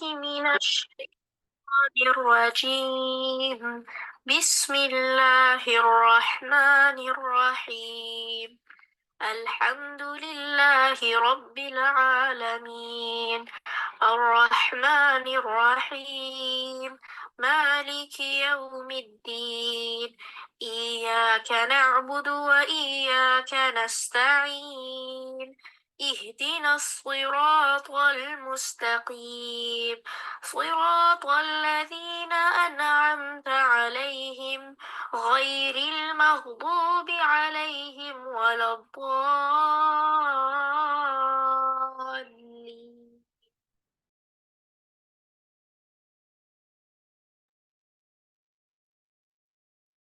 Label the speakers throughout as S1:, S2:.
S1: من الشيطان الرجيم. بسم الله الرحمن الرحيم. الحمد لله رب العالمين، الرحمن الرحيم، مالك يوم الدين. إياك نعبد وإياك نستعين. اهدنا الصراط المستقيم، صراط الذين أنعمت عليهم غير المغضوب عليهم ولا الضالين.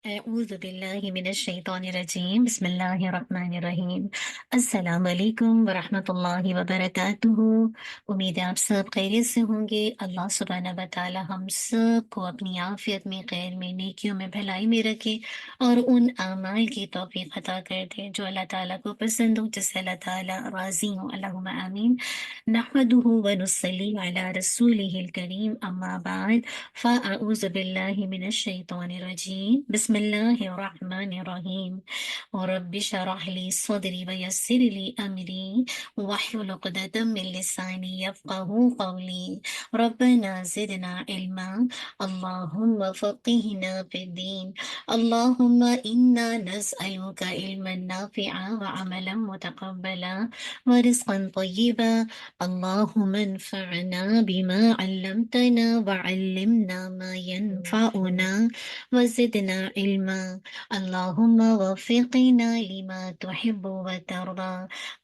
S2: اعوذ باللہ من الشیطان الرجیم بسم اللہ الرحمن الرحیم السلام علیکم ورحمۃ اللہ وبرکاتہ۔ امید ہے آپ سب خیریت سے ہوں گے۔ اللہ سبحانہ و تعالی ہم سب کو اپنی عافیت میں، خیر میں، نیکیوں میں، بھلائی میں رکھے اور ان اعمال کی توفیق عطا کر دے جو اللہ تعالیٰ کو پسند ہو، جس سے اللہ تعالیٰ راضی ہو۔ اللہم آمین۔ نحمدہ ونصلی علی رسولہ الکریم، اما بعد فاعوذ باللہ من الشیطان الرجیم بسم اللہ الرحمن الرحیم رب اشرح لی صدری ویسر لی امری واحلل عقدۃ من لسانی یفقہوا قولی ربنا زدنا علما اللہم فقہنا فی الدین اللہم انا نسألک علما نافعا وعملا متقبلا ورزقا طیبا اللہم انفعنا بما علمتنا وعلمنا ما ينفعنا وزدنا علما اللہم وفقنا لما تحب وترضى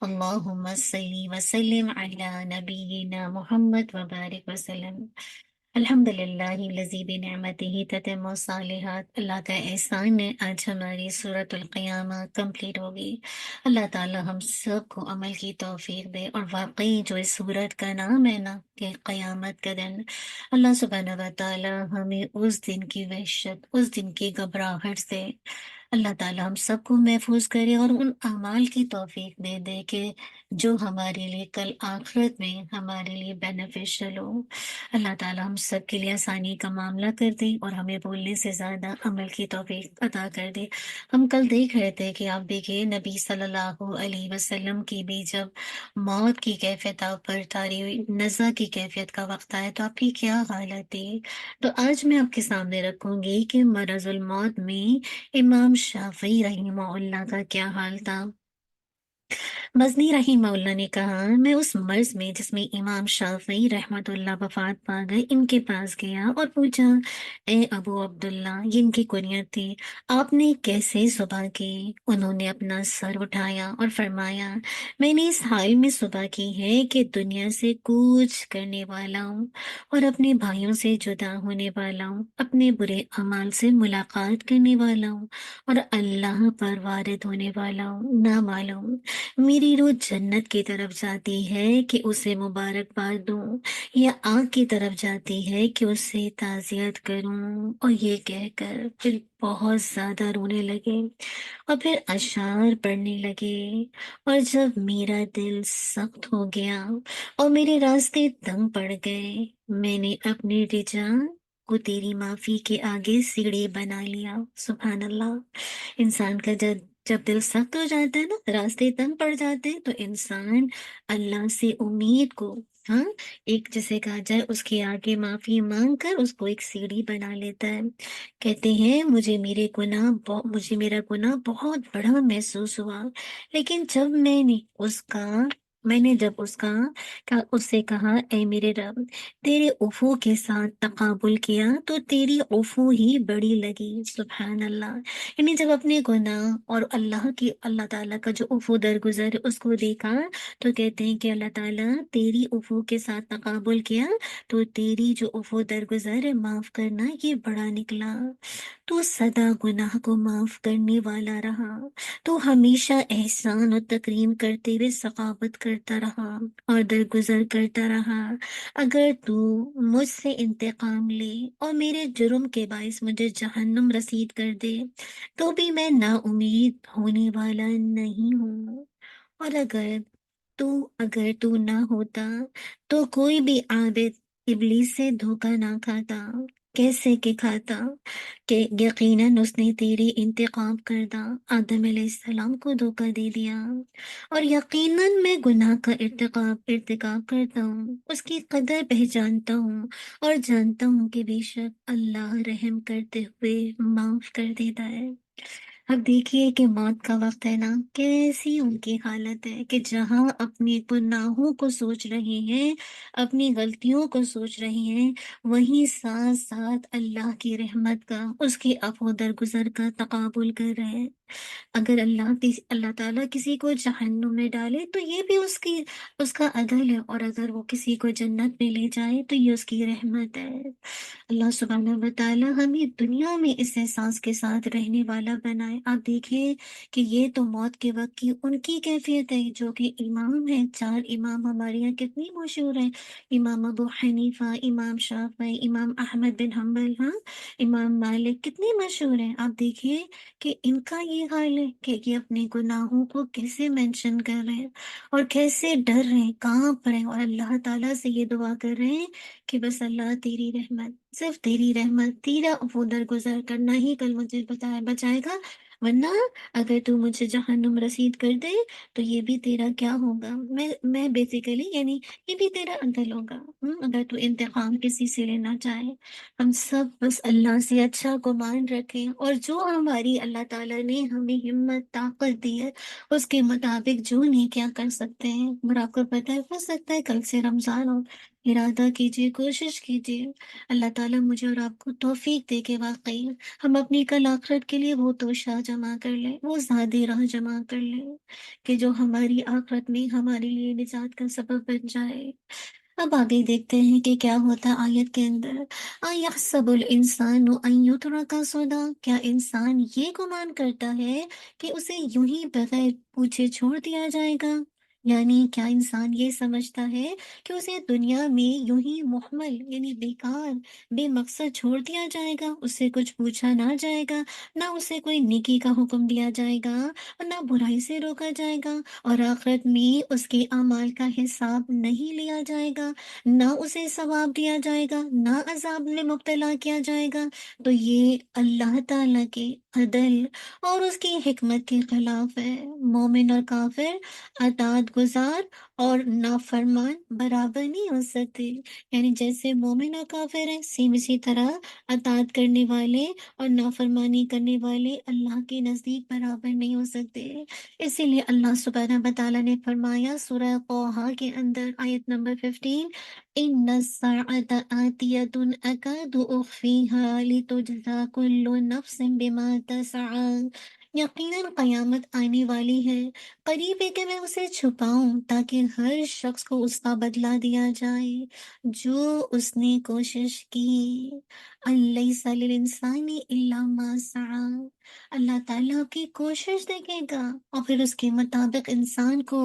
S2: اللہم صلی وسلم علی نبینا محمد وبارک وسلم۔ الحمد للہ الذی بنعمتہ تتم الصالحات۔ اللہ کا احسان ہے آج ہماری سورۃ القیامہ کمپلیٹ ہوگی۔ اللہ تعالی ہم سب کو عمل کی توفیق دے، اور واقعی جو اس سورت کا نام ہے نا کہ قیامت کا دن، اللہ سبحانہ و تعالی ہمیں اس دن کی وحشت، اس دن کی گھبراہٹ سے اللہ تعالی ہم سب کو محفوظ کرے اور ان اعمال کی توفیق دے دے کہ جو ہمارے لیے کل آخرت میں ہمارے لیے بینیفیشل ہو۔ اللہ تعالی ہم سب کے لیے آسانی کا معاملہ کر دے اور ہمیں بولنے سے زیادہ عمل کی توفیق عطا کر دے۔ ہم کل دیکھ رہے تھے کہ آپ دیکھیے نبی صلی اللہ علیہ وسلم کی بھی جب موت کی کیفیت آپ پر طاری ہوئی، نزع کی کیفیت کا وقت آیا تو آپ کی کیا حالت تھی۔ تو آج میں آپ کے سامنے رکھوں گی کہ مرض الموت میں امام شافعی رحمہ اللہ کا کیا حال تھا۔ مزنی رحمہ اللہ نے کہا، میں اس مرض میں جس میں امام شافعی رحمۃ اللہ وفات پا گئے ان کے پاس گیا اور پوچھا، اے ابو عبداللہ، یہ ان کی کنیت تھی، آپ نے کیسے صبح کی؟ انہوں نے اپنا سر اٹھایا اور فرمایا، میں نے اس حال میں صبح کی ہے کہ دنیا سے کوچ کرنے والا ہوں اور اپنے بھائیوں سے جدا ہونے والا ہوں، اپنے برے اعمال سے ملاقات کرنے والا ہوں اور اللہ پر وارد ہونے والا ہوں۔ نہ معلوم میری روح جنت کی طرف جاتی ہے کہ اسے مبارکباد دوں، یا آگ کی طرف جاتی ہے کہ اسے تعزیت کروں۔ اور یہ کہہ کر پھر بہت زیادہ رونے لگے اور پھر اشعار پڑھنے لگے، اور جب میرا دل سخت ہو گیا اور میرے راستے تنگ پڑ گئے، میں نے اپنی رجا کو تیری معافی کے آگے سیڑھی بنا لیا۔ سبحان اللہ۔ انسان کا جب دل سخت ہو جاتا ہے نا، راستے تنگ پڑ جاتے ہیں، تو انسان اللہ سے امید کو، ہاں، ایک جیسے کہا جائے اس کے آگے معافی مانگ کر اس کو ایک سیڑھی بنا لیتا ہے۔ کہتے ہیں مجھے میرا گناہ بہت بڑا محسوس ہوا، لیکن جب میں نے جب اس سے کہا، اے میرے رب، تیرے عفو کے ساتھ تقابل کیا تو تیری عفو ہی بڑی لگی۔ سبحان اللہ۔ یعنی جب اپنے گناہ اور اللہ تعالیٰ کا جو عفو درگزر اس کو دیکھا تو کہتے ہیں کہ اللہ تعالیٰ تیری عفو کے ساتھ تقابل کیا تو تیری جو عفو درگزر ہے، معاف کرنا، یہ بڑا نکلا۔ تو سدا گناہ کو معاف کرنے والا رہا، تو ہمیشہ احسان اور تکریم کرتے ہوئے سخاوت کرتا رہا اور درگزر کرتا رہا۔ اگر تو مجھ سے انتقام لے اور میرے جرم کے باعث مجھے جہنم رسید کر دے تو بھی میں نا امید ہونے والا نہیں ہوں، اور اگر تو نہ ہوتا تو کوئی بھی عابد इब्लीस से धोखा ना खाता, कैसे कि खाता कि यकीनन उसने तेरे इंतकाम करदा आदम अलैहिस्सलाम को धोखा दे दिया, और यकीनन मैं गुनाह का इर्तिकाब इर्तिकाब करता हूँ, उसकी कदर पहचानता हूँ और जानता हूँ कि बेशक अल्लाह रहम करते हुए माफ कर देता है। अब देखिए कि मौत का वक्त है ना, कैसी उनकी हालत है कि जहाँ अपने गुनाहों को सोच रहे हैं, अपनी गलतियों को सोच रहे हैं, वहीं साथ साथ अल्लाह की रहमत का, उसकी अफो दरगुजर का तकाबुल कर रहे हैं। अगर अल्लाह ताला किसी को जहन्नुम में डाले तो ये भी उसकी उसका अदल है, और अगर वो किसी को जन्नत में ले जाए तो ये उसकी रहमत है। अल्लाह सुब्हानहू व तआला हमें दुनिया में इस एहसास के साथ रहने वाला बनाए। आप देखिए कि ये तो मौत के वक्त की उनकी कैफियत है, जो कि इमाम है, 4 इमाम हमारे यहाँ कितनी मशहूर हैं, इमाम अबू हनीफा, इमाम शाफई, इमाम अहमद बिन हम्बल, हाँ, इमाम मालिक, कितने मशहूर हैं। आप देखिए कि इनका ये हाल है कि ये अपने गुनाहों को कैसे मेंशन कर रहे हैं और कैसे डर रहे हैं, काँप रहे हैं, और अल्लाह ताला से ये दुआ कर रहे हैं कि बस अल्लाह तेरी रहमत, सिर्फ तेरी रहमत, तेरा वो दरगुजर करना ही कल मुझे बचाएगा, वरना अगर तू मुझे जहन्नुम रसीद कर दे तो ये भी तेरा क्या होगा, मैं बेसिकली यानी ये भी तेरा अदल होगा। अगर तू इंतकाम किसी से लेना चाहे, हम सब बस अल्लाह से अच्छा गुमान रखें, और जो हमारी अल्लाह ताला ने हमें हिम्मत ताकत दी है उसके मुताबिक जो नहीं क्या कर सकते हैं। और आपको पता है, हो सकता है कल से रमजान हो, इरादा कीजिए, कोशिश कीजिए, अल्लाह ताला मुझे और आपको तौफीक दे के वाकई हम अपनी कल आखिरत के लिए वो तोशा जमा कर लें, वो ज़ादी राह जमा कर लें कि जो हमारी आखिरत में हमारे लिए निजात का सबब बन जाए। अब आगे देखते हैं कि क्या होता है आयत के अंदर। अयहसबुल इंसानु अन युतरका सुदा, क्या इंसान ये गुमान करता है कि उसे यूं ही बगैर पूछे छोड़ दिया जाएगा? यानी क्या इंसान ये समझता है कि उसे दुनिया में यूं ही मुहमल यानी बेकार बेमकसद छोड़ दिया जाएगा, उससे कुछ पूछा ना जाएगा, ना उसे कोई नेकी का हुक्म दिया जाएगा और ना बुराई से रोका जाएगा, और आखिरत में उसके अमाल का हिसाब नहीं लिया जाएगा, ना उसे सवाब दिया जाएगा, ना अजाब में मुब्तला किया जाएगा। तो ये अल्लाह ताला के अदल और उसकी हिकमत के खिलाफ है। मोमिन और काफिर, अताअत गुजार और नाफरमान बराबर नहीं हो सकते। यानी जैसे मोमिन और काफिर हैं, सेम इसी तरह अताअत करने वाले और नाफरमानी करने वाले अल्लाह के नजदीक बराबर नहीं हो सकते। इसीलिए अल्लाह सुब्हानहू व तआला ने फरमाया सूरह तौहा के अंदर आयत नंबर 15, इन्ना साअता आतियतुन अकादु उख्फीहा लितुजज़ा कुल्लु नफ्सिन बिमा तसआ। यकीनन कयामत आने वाली है, करीब है कि मैं उसे छुपाऊं ताकि हर शख्स को उसका बदला दिया जाए जो उसने कोशिश की। अलैसा लिल इंसानी इल्ला मा सआ। अल्लाह ताला की कोशिश देखेगा और फिर उसके मुताबिक इंसान को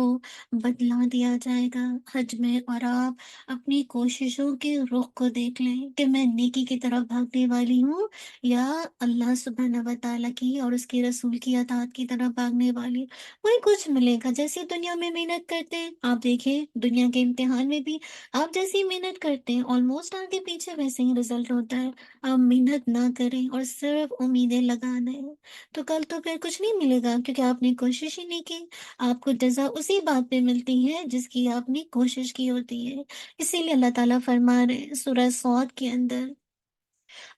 S2: बदला दिया जाएगा। हज में और आप अपनी कोशिशों के रुख को देख लें कि मैं नेकी की तरफ भागने वाली हूँ या अल्लाह सुब्हानहू व तआला की और उसके रसूल की अताअत की तरफ भागने वाली। वही कुछ मिलेगा जैसे दुनिया में मेहनत करते हैं, आप देखिए दुनिया के इम्तिहान में भी आप जैसी मेहनत करते हैं ऑलमोस्ट आगे पीछे वैसे ही रिजल्ट होता है। आप मेहनत ना करें और सिर्फ उम्मीदें लगा दें तो कल तो फिर कुछ नहीं मिलेगा, क्योंकि आपने कोशिश ही नहीं की। आपको जजा उसी बात पे मिलती है जिसकी आपने कोशिश की होती है। इसीलिए अल्लाह ताला फरमा रहे हैं सूरह सौद के अंदर,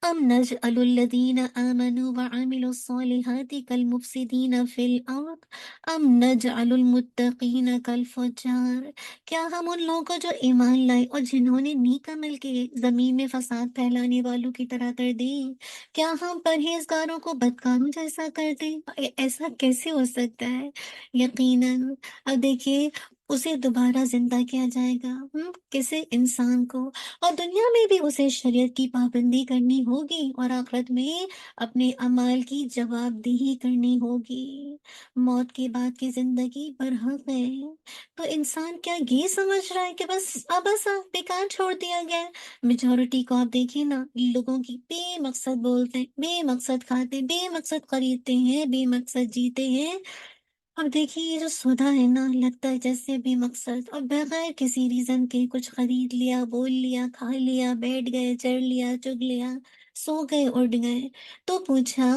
S2: अम नजअलुल्लज़ीना आमनु व अमिलुस्सॉलिहाति कल मुफसिदीन फिल अर्द अम नजअलुल मुत्तकीन कल फुज्जार। क्या हम उन लोगों को जो ईमान लाए और जिन्होंने नेक अमल किए जमीन में फसाद फैलाने वालों की तरह कर दें? क्या हम परहेजगारों को बदकारों जैसा कर दें? ऐसा कैसे हो सकता है? यकीनन अब देखिए उसे दोबारा जिंदा किया जाएगा, किसी इंसान को, और दुनिया में भी उसे शरीयत की पाबंदी करनी होगी और आखिरत में अपने अमाल की जवाबदेही करनी होगी। मौत के बाद की जिंदगी बरहक है। तो इंसान क्या ये समझ रहा है कि बस बेकार छोड़ दिया गया है? मेजोरिटी को आप देखिए ना, लोगों की बेमकसद बोलते हैं, बेमकसद खाते, बेमकसद खरीदते हैं, बेमकसद जीते हैं, अब देखिए ये जो सौदा है ना, लगता है जैसे बे मकसद और बगैर किसी रीजन के कुछ खरीद लिया, बोल लिया, खा लिया, बैठ गए, चढ़ लिया, चुग लिया, सो गए, उठ गए। तो पूछा,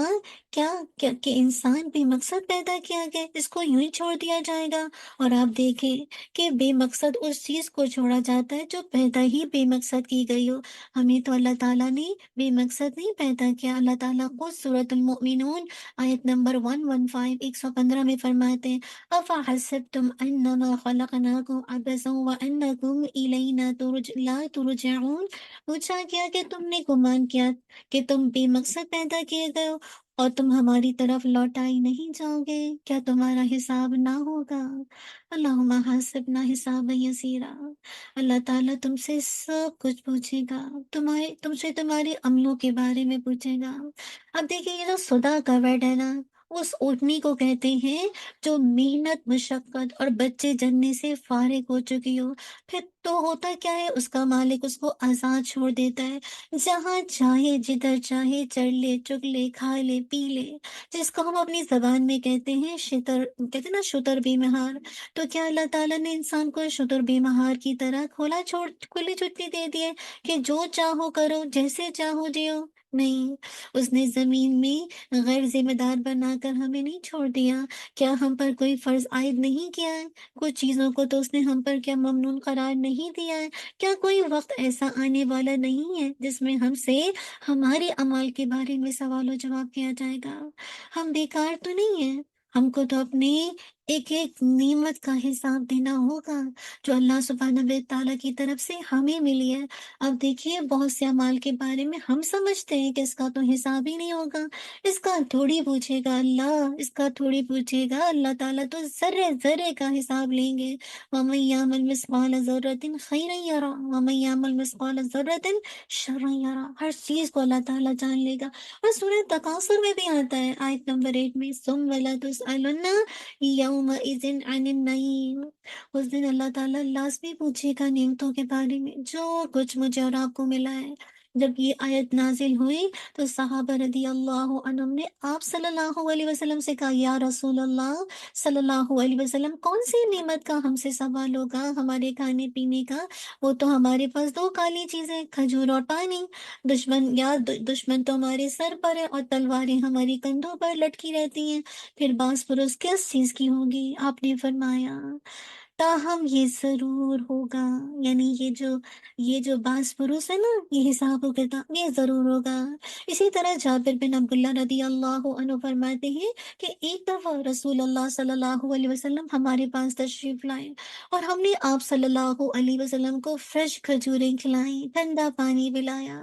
S2: क्या क्या कि इंसान बेमकसद पैदा किया गया, इसको यूं ही छोड़ दिया जाएगा? और आप देखें कि बेमकसद उस चीज को छोड़ा जाता है जो पैदा ही बेमकसद की गई हो। हमें तो अल्लाह ताला ने बेमकसद नहीं पैदा किया। अल्लाह ताला खुद सूरतुल मोमिनून आयत नंबर 115 115 में फरमाते हैं, अफ़हसिबतुम अन्नमा खलक़नाकुम अबसन व अन्नकुम इलैना ला तुरजऊन। पूछा गया कि तुमने गुमान किया कि तुम बेमकसद पैदा किए गए हो और तुम हमारी तरफ लौटाई नहीं जाओगे, क्या तुम्हारा हिसाब ना होगा? अल्लाहुम्मा हासिबना हिसाबन यसीरा। अल्लाह ताला तुमसे सब कुछ पूछेगा, तुमसे तुम्हारे अमलों के बारे में पूछेगा। अब देखिए ये जो सुधा का वर्ड है ना, उस ऊँटनी को कहते हैं जो मेहनत, मशक्कत और बच्चे जनने से फारिग हो चुकी हो। फिर तो होता क्या है, उसका मालिक उसको आज़ाद छोड़ देता है। जहाँ चाहे, जिधर चाहे चढ़ ले, चुग ले, खा ले, पी ले। जिसको हम अपनी ज़बान में कहते हैं शितर, कहते हैं ना शुतर बेमहार। तो क्या अल्लाह ताला ने इंसान को शुतर बेमहार की तरह खुली छुट्टी दे दी है कि जो चाहो करो, जैसे चाहो जियो? नहीं, उसने ज़मीन में गैर ज़िम्मेदार बनाकर हमें नहीं छोड़ दिया। क्या हम पर कोई फ़र्ज़ आयद नहीं किया है? कुछ चीज़ों को तो उसने हम पर क्या ममनून करार नहीं दिया है? क्या कोई वक़्त ऐसा आने वाला नहीं है जिसमें हमसे हमारे अमाल के बारे में सवाल-ओ-जवाब किया जाएगा? हम बेकार तो नहीं हैं। हमको तो अपने एक-एक नेमत का हिसाब देना होगा, जो अल्लाह सुब्हानहू व तआला की तरफ से हमें मिली है। अब देखिए बहुत से अमाल के बारे में हम समझते हैं कि इसका तो हिसाब ही नहीं होगा, इसका थोड़ी पूछेगा अल्लाह, इसका थोड़ी पूछेगा अल्लाह ताला, तो ज़र्रे-ज़र्रे का हिसाब लेंगे। वमन यअमल मिस्क़ाल ज़र्रतिन खैरन यरा वमन यअमल मिस्क़ाल ज़र्रतिन शर्रन यरा। हर चीज़ को अल्लाह ताला जान लेगा। और सूरह तकासुर में भी आता है आयत नंबर 8 में, सुम्मा ला तुसअलुन्ना यौमइज़िन अनिन नईम। उस दिन अल्लाह ताला लाज़मी पूछेगा नेमतों के बारे में, जो कुछ मुझे और आपको मिला है। जब ये आयत नाज़िल हुई तो सहाबा रज़ियल्लाहु अन्हुम ने आप सल्लल्लाहु अलैहि वसल्लम से कहा, या रसूल अल्लाह सल्लल्लाहु अलैहि वसल्लम, कौन-सी नेमत का हमसे सवाल होगा हमारे खाने-पीने का? वो तो हमारे पास 2 काली चीज़ें, खजूर और पानी। दुश्मन तो हमारे सर पर है और तलवारें हमारी कंधों पर लटकी रहती हैं। फिर बाँस पुरुष किस चीज़ की होगी? आपने फरमाया, ताहम ये ज़रूर होगा, यानी ये जो बाँस पुरुष है ना, ये हिसाब-ओ-किताब ये ज़रूर होगा। इसी तरह जाबिर बिन अब्दुल्लाह रज़ियल्लाहु अन्हु फरमाते हैं कि एक दफ़ा रसूलुल्लाह सल्लल्लाहु अलैहि वसल्लम हमारे पास तशरीफ़ लाए और हमने आप सल्लल्लाहु अलैहि वसल्लम को फ्रेश खजूरें खिलाई, ठंडा पानी पिलाया।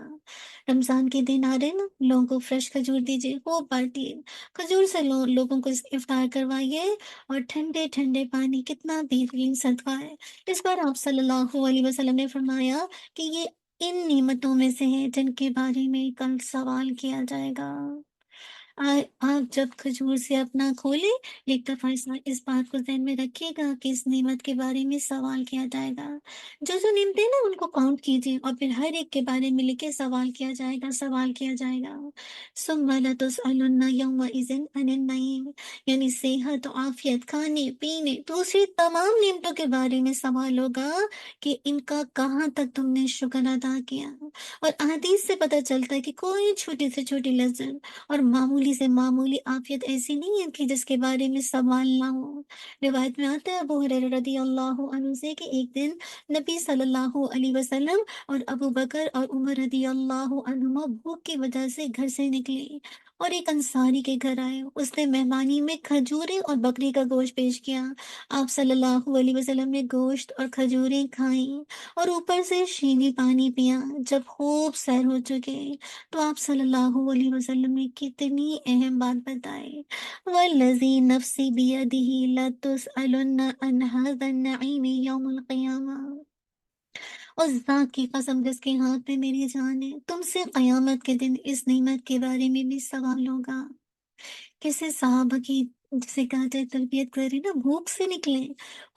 S2: रमज़ान के दिन आ रहे हैं ना, लोगों को फ्रेश खजूर दीजिए, खूब बाँटिए। खजूर से लोगों को इफ्तार करवाइए और ठंडे-ठंडे पानी, कितना बेहतरीन सदका है। इस पर आप सल्लल्लाहु अलैहि वसल्लम ने फरमाया कि ये इन नेमतों में से है जिनके बारे में कल सवाल किया जाएगा। आप जब खजूर से अपना खोलें, एक दफ़ा इस बात को ज़हन में रखिएगा कि इस नेमत के बारे में सवाल किया जाएगा। जो-जो नेमतें हैं ना, उनको काउंट कीजिए और फिर हर एक के बारे में लिख के सवाल किया जाएगा। सुम्मा लतुसअलुन्ना यौमइज़िन अनिन नईम, यानी सेहत, आफ़ियत, खाने-पीने, दूसरी तमाम नेमतों के बारे में सवाल होगा कि इनका कहाँ तक तुमने शुक्र अदा किया। और हदीस से पता चलता है कि कोई छोटी से छोटी लज़्ज़त और मामूली से मामूली आफ़ियत ऐसी नहीं है कि जिसके बारे में सवाल ना हो। रिवायत में आता है अबू हुरैरा रज़ियल्लाहु अन्हु से कि एक दिन नबी सल्लल्लाहु अलैहि वसल्लम और अबू बकर और उमर रज़ियल्लाहु अन्हुमा भूख की वजह से घर से निकले और एक अंसारी के घर आए। उसने मेहमानी में खजूरें और बकरी का गोश्त पेश किया। आप सल्लल्लाहु अलैहि वसल्लम ने गोश्त और खजूरें खाईं और ऊपर से शीनी पानी पिया। जब खूब सैर हो चुके तो आप सल्लल्लाहु अलैहि वसल्लम ने कितनी अहम बात बताई, वल्लज़ी नफ़्सी बियदिही लतुसअलुन्ना अन हाज़ा नईम यौमल क़ियामा। उस ज़ात की कसम जिसके हाथ में मेरी जान है, तुमसे क़यामत के दिन इस नेमत के बारे में भी सवाल होगा। किसी साहब की जिसे कहा जाए तरबियत करें ना, भूख से निकले।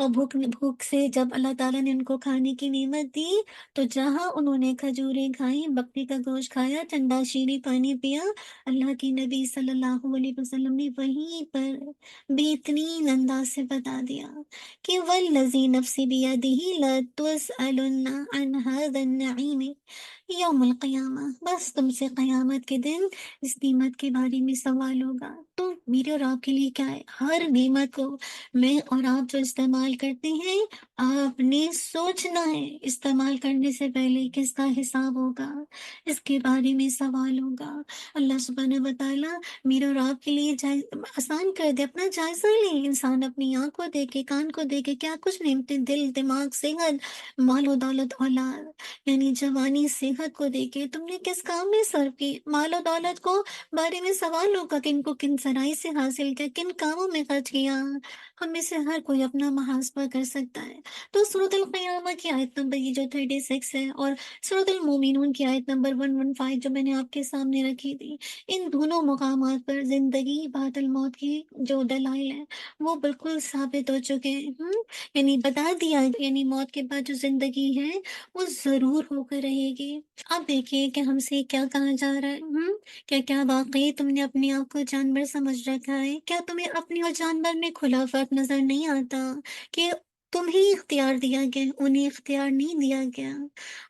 S2: और भूख से जब अल्लाह ताला ने उनको खाने की नेमत दी, तो जहाँ उन्होंने खजूरें खाई, बकरी का गोश्त खाया, ठंडा शीरी पानी पिया, अल्लाह के नबी सल्लल्लाहु अलैहि वसल्लम ने वहीं पर बेहतरीन अंदाज से बता दिया कि वल्लज़ी नफ्सी बियदिही लतुसअलुन्ना अन हाज़न नईम यौमुल क़ियामा। बस तुमसे क़यामत के दिन इस नेमत के बारे में सवाल होगा। तो मेरे और आपके लिए क्या है, हर नेमत को मैं और आप जो इस्तेमाल करते हैं, आपने सोचना है इस्तेमाल करने से पहले किसका हिसाब होगा, इसके बारे में सवाल होगा। अल्लाह सुब्हानहू व तआला मेरे और आपके लिए आसान कर दे, अपना जायजा ले। इंसान अपनी आँख को देखे, कान को देखे, क्या कुछ नेमतें, दिल, दिमाग, सेहत, मालो दौलत, औलाद, यानी जवानी, सेहत को देके तुमने किस काम में सर्व की। मालो दौलत को बारे में सवाल होगा कि इनको किन सराय से हासिल किया, किन कामों में खर्च किया। हम में से हर कोई अपना मुहासबा कर सकता है। तो सूरतुल क़ियामा की आयत नंबर ये जो 36 है, और सूरतुल मोमिनून की आयत नंबर 115 जो मैंने आपके सामने रखी थी, इन दोनों मुकामात पर ज़िंदगी बादल मौत की जो दलाइल हैं, वो बिल्कुल साबित हो चुके हैं। यानी बता दिया, यानी मौत के बाद जो ज़िंदगी है, वो ज़रूर होकर रहेगी। अब देखिए कि हमसे क्या कहा जा रहा है। क्या वाक़ई तुमने अपने आप को जानवर समझ रखा है? क्या तुम्हें अपने और जानवर में खुला फ़र्क नज़र नहीं आता कि तुम्हें इख्तियार दिया गया, उन्हें इख्तियार नहीं दिया गया?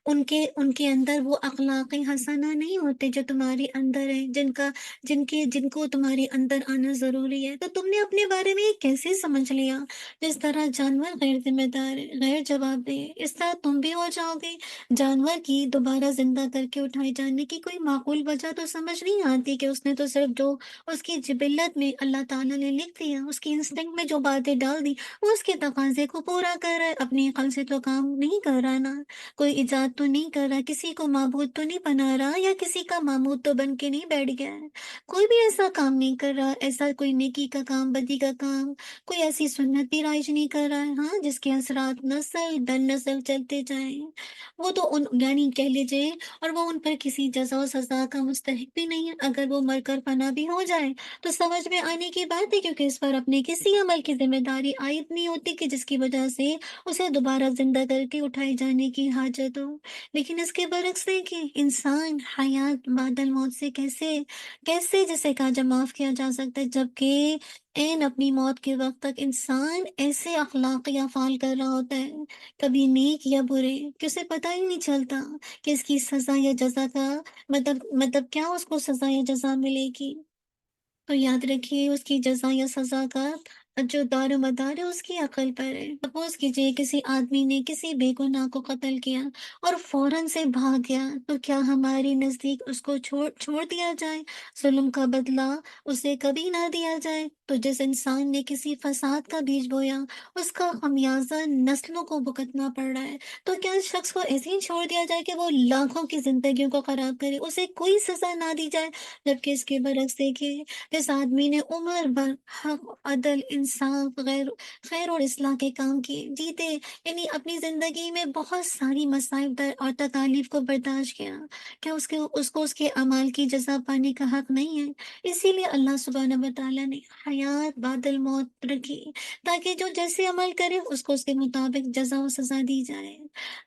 S2: उनके उनके अंदर वो अख़लाक़े हसना नहीं होते जो तुम्हारे अंदर है, जिनको तुम्हारे अंदर आना ज़रूरी है। तो तुमने अपने बारे में ये कैसे समझ लिया? जिस तरह जानवर गैर ज़िम्मेदार है, गैर जवाबदेह है, इस तरह तुम भी हो जाओगे। जानवर की दोबारा ज़िंदा करके उठाए जाने की कोई माकूल वजह तो समझ नहीं आती कि उसने तो सिर्फ़ जो उसकी जिबिल्लत में अल्लाह ताला ने लिख दिया, उसकी इंस्टिंक्ट में जो बातें डाल दी, वो उसके तकाज़े को पूरा कर रहा है। अपनी अक़ल से तो काम नहीं कर रहा ना, कोई इजाद तो नहीं कर रहा, किसी को माबूद तो नहीं बना रहा, या किसी का मामूद तो बन के नहीं बैठ गया है। कोई भी ऐसा काम नहीं कर रहा, ऐसा कोई नेकी का काम, बदी का काम, कोई ऐसी सुन्नत भी राइज नहीं कर रहा है, हाँ, जिसके असरात नस्ल दर नस्ल चलते जाएँ। वो तो उन यानी कह लीजिए, और वो उन पर किसी जज़ा और सज़ा का मुस्तहिक भी नहीं है। अगर वो मरकर फना भी हो जाए, तो समझ में आने की बात है, क्योंकि इस पर अपने किसी अमल की ज़िम्मेदारी आयद नहीं होती कि जिसकी वजह से उसे दोबारा ज़िंदा करके उठाए जाने की हाजत हो। लेकिन इसके बरक्स देखिए, इंसान हयात बादल मौत से कैसे कैसे जिसे काजा माफ़ किया जा सकता है, जबकि ऐन अपनी मौत के वक़्त तक इंसान ऐसे अख़लाक़ी अफ़ाल कर रहा होता है, कभी नेक या बुरे, कि उसे पता ही नहीं चलता कि इसकी सज़ा या जज़ा का मतलब क्या उसको सज़ा या जज़ा मिलेगी। तो याद रखिए, उसकी जज़ा या सज़ा का जो दारोमदार है उसकी अक़ल पर है। सपोज़ कीजिए किसी आदमी ने किसी बेगुनाह को कत्ल किया और फ़ौरन से भाग गया, तो क्या हमारे नज़दीक उसको छोड़ छोड़ दिया जाए? ज़ुल्म का बदला उसे कभी ना दिया जाए? तो जिस इंसान ने किसी फ़साद का बीज बोया, उसका ख़मियाज़ा नस्लों को भुगतना पड़ रहा है। तो क्या इस शख़्स को ऐसे ही छोड़ दिया जाए कि वो लाखों की ज़िंदगियों को ख़राब करे, उसे कोई सज़ा ना दी जाए? जबकि इसके बरक्स देखिए, जिस आदमी ने उम्र भर हक, अदल, इंसाफ, खैर और इस्लाह के काम किए, जीते, यानी अपनी ज़िंदगी में बहुत सारी मसाइब दर और तकालीफ को बर्दाश्त किया, क्या उसको उसके अमाल की जज़ा पाने का हक नहीं है? इसीलिए अल्लाह सुब्हानहू व तआला ने हयात बादल मौत रखी, ताकि जो जैसे अमल करे उसको उसके मुताबिक जज़ा व सज़ा दी जाए।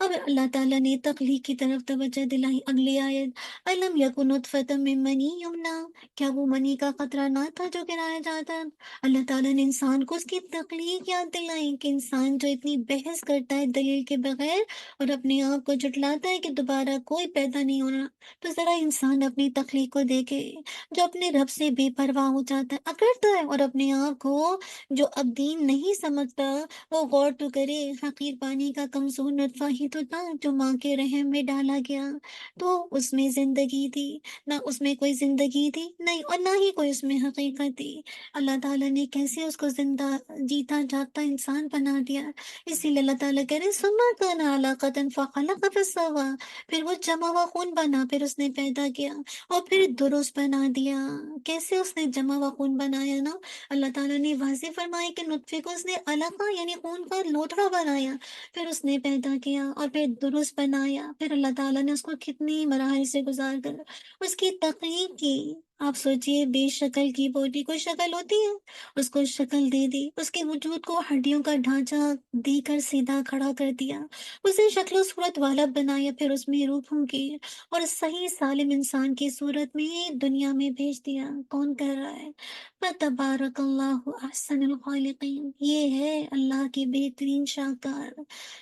S2: अब अल्लाह ताला ने तख्लीक की तरफ तवज्जो दिलाई, अगली आयत, अलम यकुन नुतफ़तम मिन मनी युमना, क्या वो मनी का कतरा ना था जो गिराया जाता? अल्लाह ताला ने इंसान को उसकी तख्लीक याद दिलाई कि इंसान जो इतनी बहस करता है दलील के बगैर, और अपने आप को झुठलाता है कि दोबारा कोई पैदा नहीं होना, तो ज़रा इंसान अपनी तख्लीक को देखे, जो अपने रब से बेपरवाह हो जाता है, अकड़ता है, और अपने आप को जो अब दीन नहीं समझता, वो गौर तो करे, हक़ीर पानी का कमज़ोर नutफ़ा ही तो था जो माँ के रहम में डाला गया, तो उसमें ज़िंदगी थी। ना उसमें कोई ज़िंदगी थी, नहीं, और ना ही कोई उसमें हकीकत थी। अल्लाह ताला ने कैसे उसको ज़िंदा जीता जागता इंसान बना दिया। इसीलिए अल्लाह ताला कह रहे हैं, सुम्मा काना अलक़तन फ़ख़लक़ फ़सव्वा, फिर वो जमा हुआ खून बना, फिर उसने पैदा किया और फिर दुरुस्त बना दिया। कैसे उसने जमा हुआ खून बनाया ना, अल्लाह ताला ने वाज़ेह फरमाया कि नुत्फ़े को उसने अलक़ा यानी खून का लोथड़ा बनाया, फिर उसने पैदा किया और फिर दुरुस्त बनाया। फिर अल्लाह ताला ने उसको कितनी मराहिल से गुज़ार कर उसकी तक़लीब की। آپ سوچئے بے شکل کی بوٹی کو شکل ہوتی ہے، اس کو شکل دے دی، اس کے وجود کو ہڈیوں کا ڈھانچہ دے کر سیدھا کھڑا کر دیا، اسے شکل و صورت والا بنایا، پھر اس میں روح پھونکی اور صحیح سالم انسان کی صورت میں دنیا میں بھیج دیا۔ کون کر رہا ہے؟ فتبارک اللہ احسن الخالقین، یہ ہے اللہ کی بہترین شاہکار۔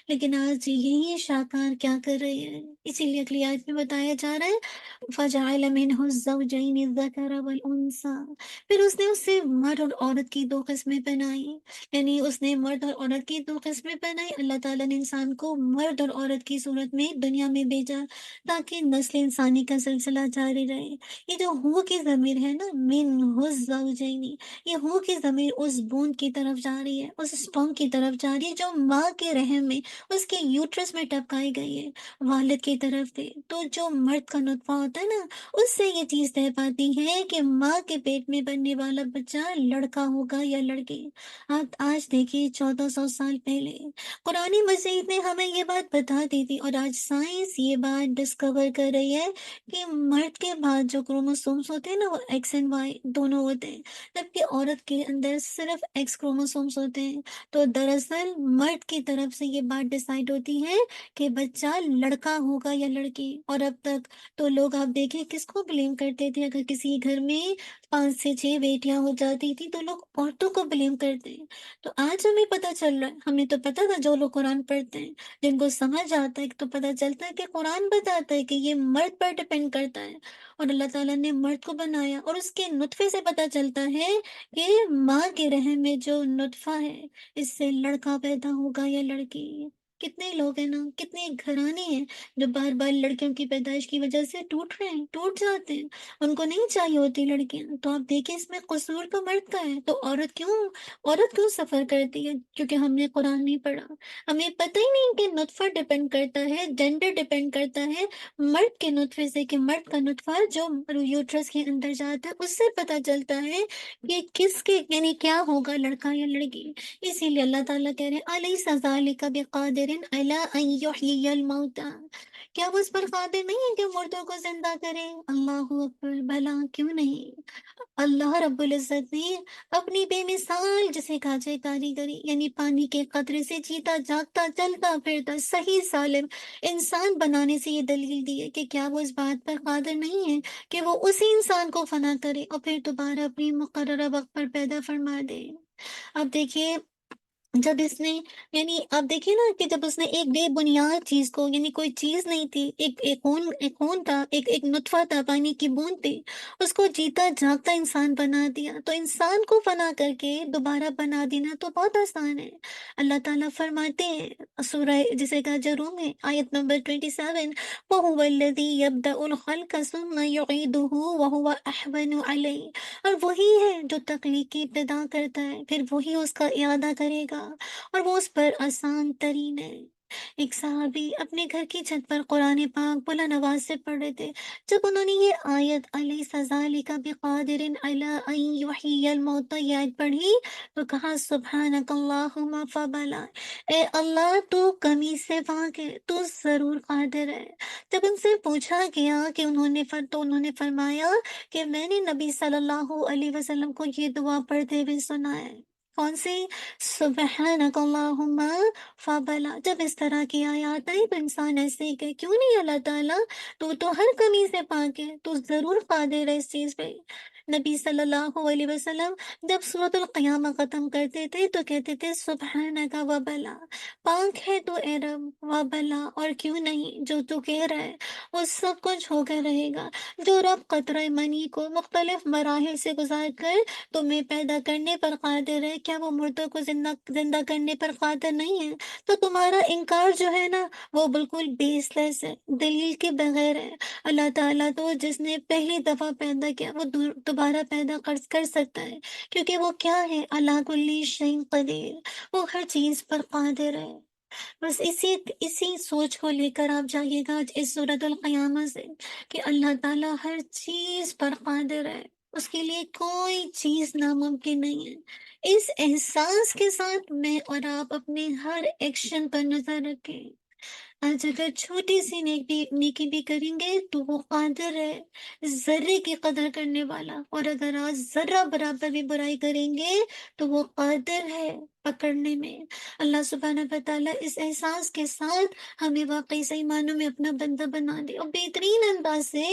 S2: لیکن آج یہی شاہکار کیا کر رہے ہیں؟ اسی لیے اگلی آیت میں بتایا جا رہا ہے فَجَعَلَ مِنْهُ الزَّوْجَيْنِ الذَّكَرَ وَالْأُنثَى، پھر اس نے اس سے مرد اور عورت کی دو قسمیں بنائی، یعنی اس نے مرد اور عورت کی دو قسمیں بنائی۔ اللہ تعالیٰ نے انسان کو مرد اور عورت کی صورت میں دنیا میں بھیجا تاکہ نسل انسانی کا سلسلہ جاری رہے۔ یہ جو ہو کی ضمیر ہے نا، مِنْهُ الزَّوْجَيْنِ، یہ ہو کی ضمیر اس بوند کی طرف جا رہی ہے، اس اسپرم کی طرف جا رہی ہے جو ماں کے رحم میں، اس کے یوٹرس میں ٹپکائی گئی ہے، والد کی طرف سے۔ تو جو مرد کا نطفہ ہوتا ہے نا، اس سے یہ چیز طے پاتی ہے کہ ماں کے پیٹ میں بننے والا بچہ لڑکا ہوگا یا لڑکی۔ آپ آج دیکھیے 1400 سال پہلے قرآن مجید نے ہمیں یہ بات بتا دی تھی، اور آج سائنس یہ بات ڈسکور کر رہی ہے کہ مرد کے بعد جو کروموسومس ہوتے ہیں نا، وہ ایکس اینڈ وائی دونوں ہوتے ہیں، جبکہ عورت کے اندر صرف ایکس کروموسومس ہوتے ہیں۔ تو دراصل مرد کی طرف سے یہ بات ڈیسائیڈ ہوتی ہے کہ بچہ لڑکا ہوگا یا لڑکی۔ اور اب تک تو لوگ آپ دیکھیں کس کو بلیم کرتے تھے، اگر کسی گھر میں 5 سے 6 بیٹیاں ہو جاتی تھی تو لوگ عورتوں کو بلیم کرتے ہیں۔ تو آج ہمیں پتہ چل رہا ہے، ہمیں تو پتہ تھا جو لوگ قرآن پڑھتے ہیں، جن کو سمجھ آتا ہے تو پتہ چلتا ہے کہ قرآن بتاتا ہے کہ یہ مرد پر ڈپینڈ کرتا ہے، اور اللہ تعالیٰ نے مرد کو بنایا، اور اس کے نطفے سے پتہ چلتا ہے کہ ماں کے رحم میں جو نطفہ ہے، اس سے لڑکا پیدا ہوگا یا لڑکی۔ کتنے لوگ ہیں نا، کتنے گھرانے ہیں جو بار بار لڑکیوں کی پیدائش کی وجہ سے ٹوٹ رہے ہیں، ٹوٹ جاتے ہیں، ان کو نہیں چاہیے ہوتی لڑکیاں۔ تو آپ دیکھیں اس میں قصور تو مرد کا ہے، تو عورت کیوں سفر کرتی ہے؟ کیونکہ ہم نے قرآن نہیں پڑھا، ہمیں پتہ ہی نہیں کہ نطفہ ڈپینڈ کرتا ہے، جینڈر ڈپینڈ کرتا ہے مرد کے نطفے سے، کہ مرد کا نطفہ جو یوٹرس کے اندر جاتا ہے اس سے پتہ چلتا ہے کہ کس کے یعنی کیا ہوگا، لڑکا یا لڑکی۔ اسی لیے اللہ تعالیٰ کہہ رہے ہیں الیس ذالک بقادر علی ان یحیی الموتى، کیا وہ اس پر قادر نہیں ہے کہ مردوں کو زندہ کرے؟ اللہ اکبر، بھلا کیوں نہیں؟ اللہ رب العزت نے اپنی بے مثال جسے کاجے کاریگری، یعنی پانی کے قطرے سے جیتا جاگتا چلتا پھرتا صحیح سالم انسان بنانے سے یہ دلیل دی ہے کہ کیا وہ اس بات پر قادر نہیں ہے کہ وہ اسی انسان کو فنا کرے اور پھر دوبارہ اپنی مقررہ وقت پر پیدا فرما دے۔ اب دیکھیے جب اس نے یعنی آپ دیکھیے نا کہ جب اس نے ایک بے بنیاد چیز کو، یعنی کوئی چیز نہیں تھی، ایک خون تھا، ایک نطفہ تھا، پانی کی بوند تھی، اس کو جیتا جاگتا انسان بنا دیا، تو انسان کو فنا کر کے دوبارہ بنا دینا تو بہت آسان ہے۔ اللہ تعالیٰ فرماتے ہیں سورہ جسے کہا جروم ہے آیت نمبر 27، وَهُوَ الَّذِي يَبْدَأُ الْخَلْقَ ثُمَّ يُعِيدُهُ وَهُوَ أَحْوَنُ عَلَيْهِ، اور وہی ہے جو تخلیق کی ابتدا کرتا ہے، پھر وہی اس کا اعادہ کرے گا، اور وہ اس پر آسان ترین ہے۔ ایک صحابی اپنے گھر کی چھت پر قرآن پاک بلند آواز سے پڑھ رہے تھے، جب انہوں نے یہ آیت الیس ذالک بقادر علی ان یحیی الموتى یہ آیت پڑھی تو کہا سبحانک اللہم فبلا، اے اللہ تو کمی سے پاک ہے، تو ضرور قادر ہے۔ جب ان سے پوچھا گیا کہ انہوں نے فرمایا کہ میں نے نبی صلی اللہ علیہ وسلم کو یہ دعا پڑھتے ہوئے سنا ہے، کون سی؟ سبحانک اللہم فبلا۔ جب اس طرح کی آیات آئی تو انسان ایسے ہی کہ کیوں نہیں اللہ تعالیٰ، تو ہر کمی سے پاک ہے، تو ضرور قادر ہے اس چیز پہ۔ نبی صلی اللہ علیہ وسلم جب سورۃ القیامہ ختم کرتے تھے تو کہتے تھے سبحانک وبلا، پاک ہے تو اے رب، وبلا اور کیوں نہیں، جو تو کہہ رہا ہے وہ سب کچھ ہو کر رہے گا۔ جو رب قطرہ منی کو مختلف مراحل سے گزار کر تمہیں پیدا کرنے پر قادر ہے، کیا وہ مردوں کو زندہ کرنے پر قادر نہیں ہے؟ تو تمہارا انکار جو ہے نا وہ بالکل بیس لیس ہے، دلیل کے بغیر ہے۔ اللہ تعالیٰ تو جس نے پہلی دفعہ پیدا کیا وہ دوبارہ پیدا کر سکتا ہے، کیونکہ وہ کیا ہے، اللہ کل شیء قدیر، وہ ہر چیز پر قادر ہے۔ بس اسی سوچ کو لے کر آپ جائیے گا آج اس سورۃ القیامہ سے کہ اللہ تعالیٰ ہر چیز پر قادر ہے، اس کے لیے کوئی چیز ناممکن نہیں ہے۔ اس احساس کے ساتھ میں اور آپ اپنے ہر ایکشن پر نظر رکھیں، آج اگر چھوٹی سی نیکی بھی کریں گے تو وہ قادر ہے ذرے کی قدر کرنے والا، اور اگر آج ذرہ برابر بھی برائی کریں گے تو وہ قادر ہے پکڑنے میں۔ اللہ سبحانہ و تعالیٰ اس احساس کے ساتھ ہمیں واقعی صحیح معنوں میں اپنا بندہ بنا دے، اور بہترین انداز سے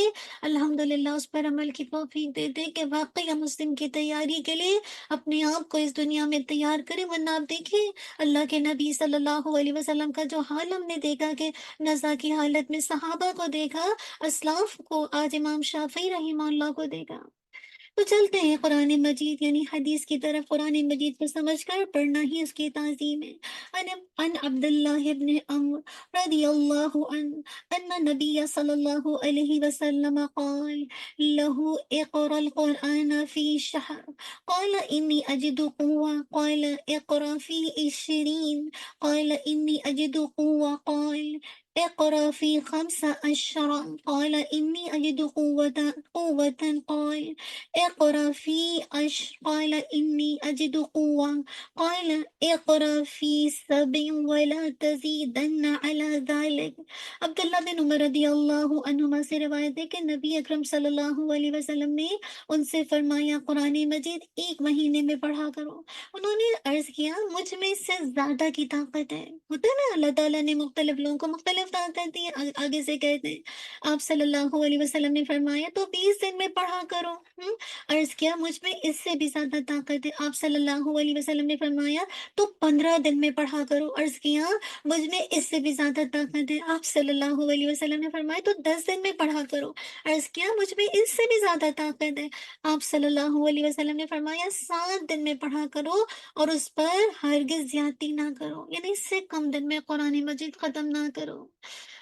S2: الحمدللہ اس پر عمل کی توفیق دے دے کہ واقعی ہم اس دن کی تیاری کے لیے اپنے آپ کو اس دنیا میں تیار کریں۔ ورنہ آپ دیکھیں اللہ کے نبی صلی اللہ علیہ وسلم کا جو حال ہم نے دیکھا کہ نزا کی حالت میں صحابہ کو دیکھا، اسلاف کو، آج امام شافعی رحمہ اللہ کو دیکھا۔ تو چلتے ہیں قرآن مجید یعنی حدیث کی طرف۔ قرآن مجید کو سمجھ کر پڑھنا ہی اس کی تعظیم ہے۔ عن عبداللہ ابن عمر رضی اللہ عنہ ان نبی صلی اللہ علیہ وسلم قال له اقرأ القرآن في شهر قال إني أجد قوة قال اقرأ في 20 قال إني أجد قوة قال اقرأ في 15 قال إني أجد قوة قال اقرأ في 10 قال إني أجد قوة قال اقرأ في 7 ولا تزيدن على ذلك۔ عبداللہ بن عمر رضی اللہ عنہما سے روایت ہے کہ نبی اکرم صلی اللہ علیہ وسلم نے ان سے فرمایا قرآن مجید ایک مہینے میں پڑھا کرو۔ انہوں نے عرض کیا مجھ میں اس سے زیادہ کی طاقت ہے۔ ہوتا ہے نا اللہ تعالیٰ نے مختلف لوگوں کو مختلف طاقت دی ہے، آگے سے کہتے ہیں آپ صلی اللہ علیہ وسلم نے فرمایا تو 20 دن میں پڑھا کرو۔ عرض کیا مجھ میں اس سے بھی زیادہ طاقت ہے۔ آپ صلی اللہ علیہ وسلم نے فرمایا تو 15 دن میں پڑھا کرو۔ عرض کیا مجھ میں اس سے بھی زیادہ طاقت ہے۔ آپ صلی اللہ علیہ وسلم نے فرمایا تو 10 دن میں پڑھا کرو۔ عرض کیا مجھ میں اس سے بھی زیادہ طاقت ہے۔ آپ صلی اللہ علیہ وسلم نے فرمایا 7 دن میں پڑھا کرو اور اس پر ہرگز زیادتی نہ کرو، یعنی اس سے کم دن میں قرآن مجید ختم نہ کرو۔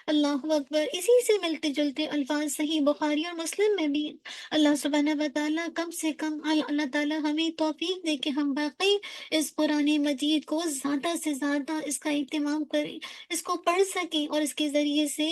S2: اللہ اکبر۔ اسی سے ملتے جلتے الفاظ صحیح بخاری اور مسلم میں بھی ہیں۔ اللہ سبحانہ و تعالیٰ کم سے کم اللہ تعالیٰ ہمیں توفیق دے کہ ہم واقعی اس قرآن مجید کو زیادہ سے زیادہ اس کا اہتمام کریں، اس کو پڑھ سکیں اور اس کے ذریعے سے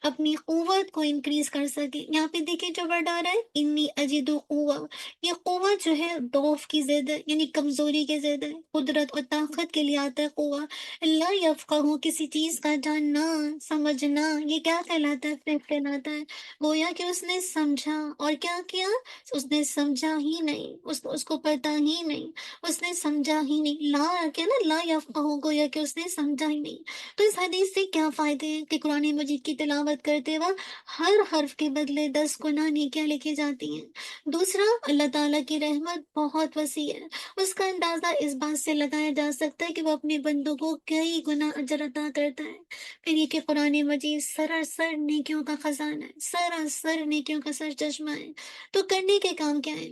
S2: اپنی قوت کو انکریز کر سکیں۔ یہاں پہ دیکھیں جو ورڈ آ رہا ہے انی اجد قوہ، یہ قوت جو ہے ضعف کی ضد ہے، یعنی کمزوری کی ضد ہے، قدرت اور طاقت کے لیے آتا ہے قوہ۔ لا یفقہ کسی چیز کا جاننا، سمجھنا، یہ کیا کہلاتا ہے؟ فہم کہلاتا ہے۔ گویا کہ اس نے سمجھا اور کیا کیا؟ اس نے سمجھا ہی نہیں، اس کو پتا ہی نہیں، اس نے سمجھا ہی نہیں۔ لا کیا نا، لا یفقہ، گویا کہ اس نے سمجھا ہی نہیں۔ تو اس حدیث سے کیا فائدے ہیں کہ قرآن مجید کی تلاوت کرتے وقت ہر حرف کے بدلے 10 گناہ نیکیاں لکھی جاتی ہیں۔ دوسرا، اللہ تعالیٰ کی رحمت بہت وسیع ہے، اس کا اندازہ اس بات سے لگایا جا سکتا ہے کہ وہ اپنے بندوں کو کئی گنا اجر عطا کرتا ہے۔ پھر یہ کہ قرآن مجید سراسر نیکیوں کا خزانہ ہے، سراسر نیکیوں کا سر چشمہ ہے۔ تو کرنے کے کام کیا ہے؟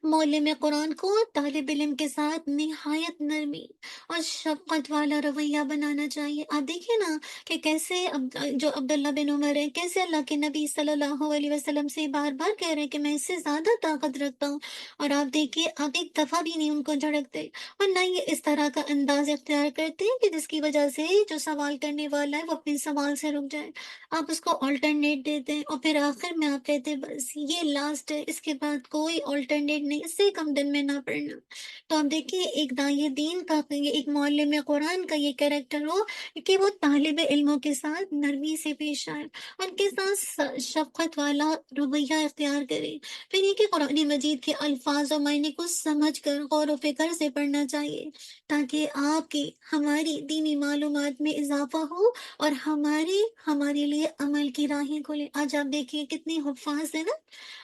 S2: معلم قرآن کو طالب علم کے ساتھ نہایت نرمی اور شفقت والا رویہ بنانا چاہیے۔ آپ دیکھیں نا کہ کیسے جو عبداللہ بن عمر ہے، کیسے اللہ کے نبی صلی اللہ علیہ وسلم سے بار بار کہہ رہے ہیں کہ میں اس سے زیادہ طاقت رکھتا ہوں، اور آپ دیکھیے آپ ایک دفعہ بھی نہیں ان کو جھڑکتے، اور نہ یہ اس طرح کا انداز اختیار کرتے ہیں کہ جس کی وجہ سے جو سوال کرنے والا ہے وہ اپنے سوال سے رک جائے۔ آپ اس کو آلٹرنیٹ دیتے ہیں اور پھر آخر میں آپ کہتے ہیں بس یہ لاسٹ ہے، اس کے بعد کوئی آلٹرنیٹ نہیں، اس سے کم دن میں نہ پڑھنا۔ تو آپ دیکھیے ایک داعی دین کا، یہ ایک معلم قرآن کا یہ کریکٹر ہو کہ وہ طالب علموں کے ساتھ نرمی سے پیش آئے، ان کے ساتھ شفقت والا رویہ اختیار کرے۔ پھر یہ کہ قرآن مجید کے الفاظ اور معنی کو سمجھ کر غور و فکر سے پڑھنا چاہیے، تاکہ آپ کی ہماری دینی معلومات میں اضافہ ہو اور ہمارے لیے عمل کی راہیں کھلے۔ آج آپ دیکھیے کتنے حفاظ ہیں نا،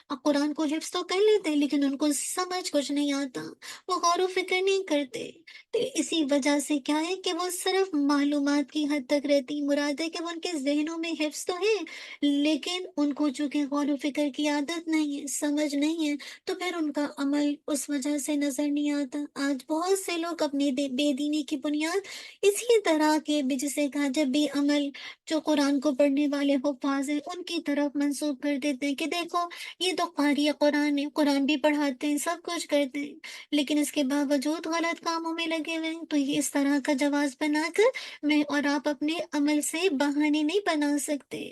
S2: اب قرآن کو حفظ تو کر لیتے ہیں لیکن ان کو سمجھ کچھ نہیں آتا، وہ غور و فکر نہیں کرتے۔ تو اسی وجہ سے کیا ہے کہ وہ صرف معلومات کی حد تک رہتی، مراد ہے کہ وہ ان کے ذہنوں میں حفظ تو ہے لیکن ان کو چونکہ غور و فکر کی عادت نہیں ہے، سمجھ نہیں ہے، تو پھر ان کا عمل اس وجہ سے نظر نہیں آتا۔ آج بہت سے لوگ اپنی بے دینی کی بنیاد اسی طرح کے جسے کہا جب بھی عمل جو قرآن کو پڑھنے والے حفاظ ہیں ان کی طرف منسوخ کر دیتے ہیں کہ دیکھو یہ تو قاری قرآن ہے، قرآن بھی پڑھاتے ہیں، سب کچھ کرتے ہیں، لیکن اس کے باوجود غلط کاموں میں لگے ہوئے ہیں۔ تو یہ اس طرح کا جواز بنا کر میں اور آپ اپنے عمل سے بہانے نہیں بنا سکتے۔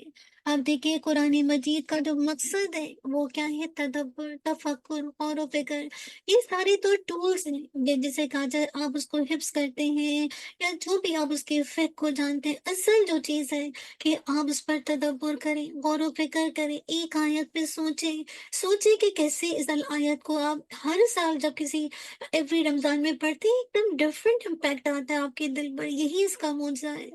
S2: आप देखिए कुरान मजीद का जो मकसद है वो क्या है, तदब्बर, तफक्कुर, गौर व फिक्र। ये सारे तो टूल्स हैं जिसे कहा जाए आप उसको हिफ्स करते हैं या जो भी आप उसके इफेक्ट को जानते हैं। असल जो चीज़ है कि आप उस पर तदब्बर करें, गौर व फिक्र करें, एक आयत पे सोचें। सोचें कि कैसे इस आयत को आप हर साल जब किसी एवरी रमजान में पढ़ते हैं एकदम डिफरेंट इम्पैक्ट आता है आपके दिल पर। यही इसका मौजूद है।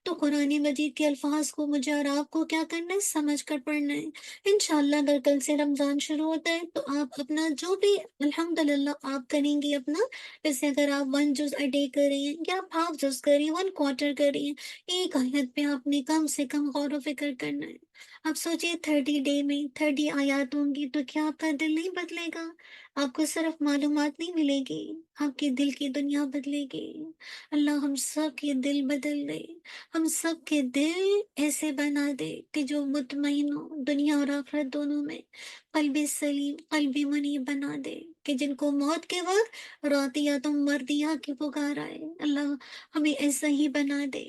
S2: तो कुरान मजीद के अल्फाज को मुझे और आपको क्या करना है, समझ कर पढ़ना है। इंशाल्लाह अगर कल से रमजान शुरू होता है तो आप अपना जो भी अल्हम्दुलिल्लाह आप करेंगे अपना, जैसे अगर आप 1 जुज अ डे कर रही हैं या आप हाफ जुज कर रही हैं, 1 क्वार्टर कर रही हैं, एक आयत पे आपने कम से कम गौर व फिक्र करना है। आप सोचिए 30 डे में 30 आयत होंगी तो क्या आपका दिल नहीं बदलेगा? आपको सिर्फ मालूमात नहीं मिलेगी, आपके दिल की दुनिया बदलेगी। अल्लाह हम सब के दिल बदल दे, हम सब के दिल ऐसे बना दे कि जो मुतमईन हो दुनिया और आखिरत दोनों में। कल्बी सलीम, कल्बी मुनीब बना दे कि जिनको मौत के वक्त रातिया तुम मर्दिया की पुकार आए। अल्लाह हमें ऐसा ही बना दे।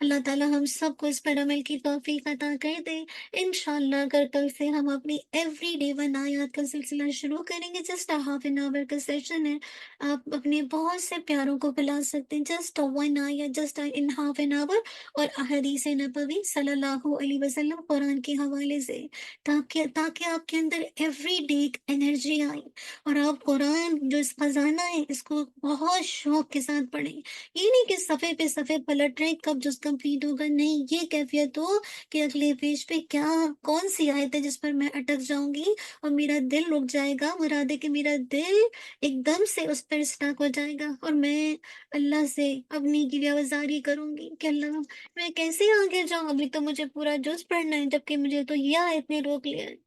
S2: अल्लाह ताला हम सबको इस पर अमल की तौफीक अता कर दे। इंशाअल्लाह अगर कल से हम अपनी एवरीडे वन आयत का सिलसिला शुरू करेंगे, जस्ट हाफ एन आवर का सेशन है। आप अपने बहुत से प्यारों को बुला सकते हैं, जस्ट वन आयत, just in half an hour, और अहदीस नबवी सल्लल्लाहु अलैहि वसल्लम कुरान के हवाले से, ताकि ताकि आपके अंदर एवरी डे एक एनर्जी आए और आप कुरान जो इस खजाना है इसको बहुत शौक के साथ पढ़ें। ये नहीं कि सफ़े पे सफ़े पलट रहे कब जुज़ कंप्लीट होगा, नहीं, ये कैफियत हो कि अगले पेज पे क्या कौन सी आयत है जिस पर मैं अटक जाऊंगी और मेरा दिल रुक जाएगा, मुराद है कि मेरा दिल एकदम से उस पर स्टक हो जाएगा और मैं अल्लाह से अपनी गिरफ्तारी करूंगी कि अल्लाह मैं कैसे आगे जाऊँ, अभी तो मुझे पूरा जुज़ पढ़ना है जबकि मुझे तो ये आयत ने रोक लिया है।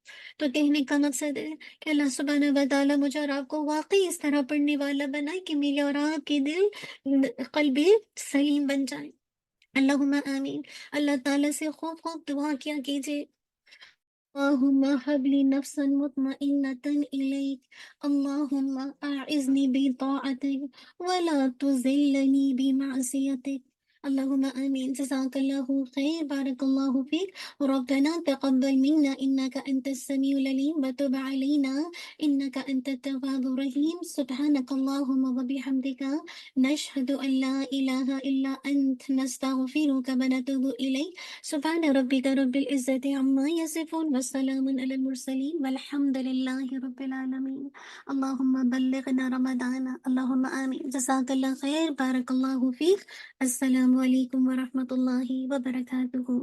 S2: तो कहने का मकसद है कि अल्लाह सुब्हानहू व तआला मुझे और आपको वाक़ई इस तरह पढ़ने वाला बनाए कि मेरे और आपके दिल कल्बी सलीम बन जाए। अल्लाहुम्मा आमीन। अल्लाह ताला से खूब खूब दुआ किया कीजिए। अल्लाहुम्मा हबली नफ्सन मुतमइन्नतन इलैक। अल्लाहुम्मा अइज़्नी बिताअतिक वला तुज़िल्लनी बिमअसियतिक। अल्लाहुम्मा आमीन। जज़ाकल्लाहु खैर, बारकल्लाहु फीक। रब्बना तक़ब्बल मिन्ना इन्नका अंतस समीउल अलीम व तुब अलैना इन्नका अंतत तव्वाबुर रहीम। सुब्हानकल्लाहुम्मा व बिहम्दिका नशहदु अन ला इलाहा इल्ला अंत नस्तगफिरुका व नतूबु इलैक। सुब्हान रब्बिका रब्बिल इज़्ज़ति अम्मा यसिफून वस्सलामुन अलल मुरसलीन वल्हम्दुलिल्लाहि रब्बिल आलमीन। अल्लाहुम्मा बल्लिगना रमज़ान। अल्लाहुम्मा आमीन। जज़ाकल्लाह खैर, बारकल्लाहु फीक। अस्सलामु अलैकुम व रहमतुल्लाहि व बरकातुहू।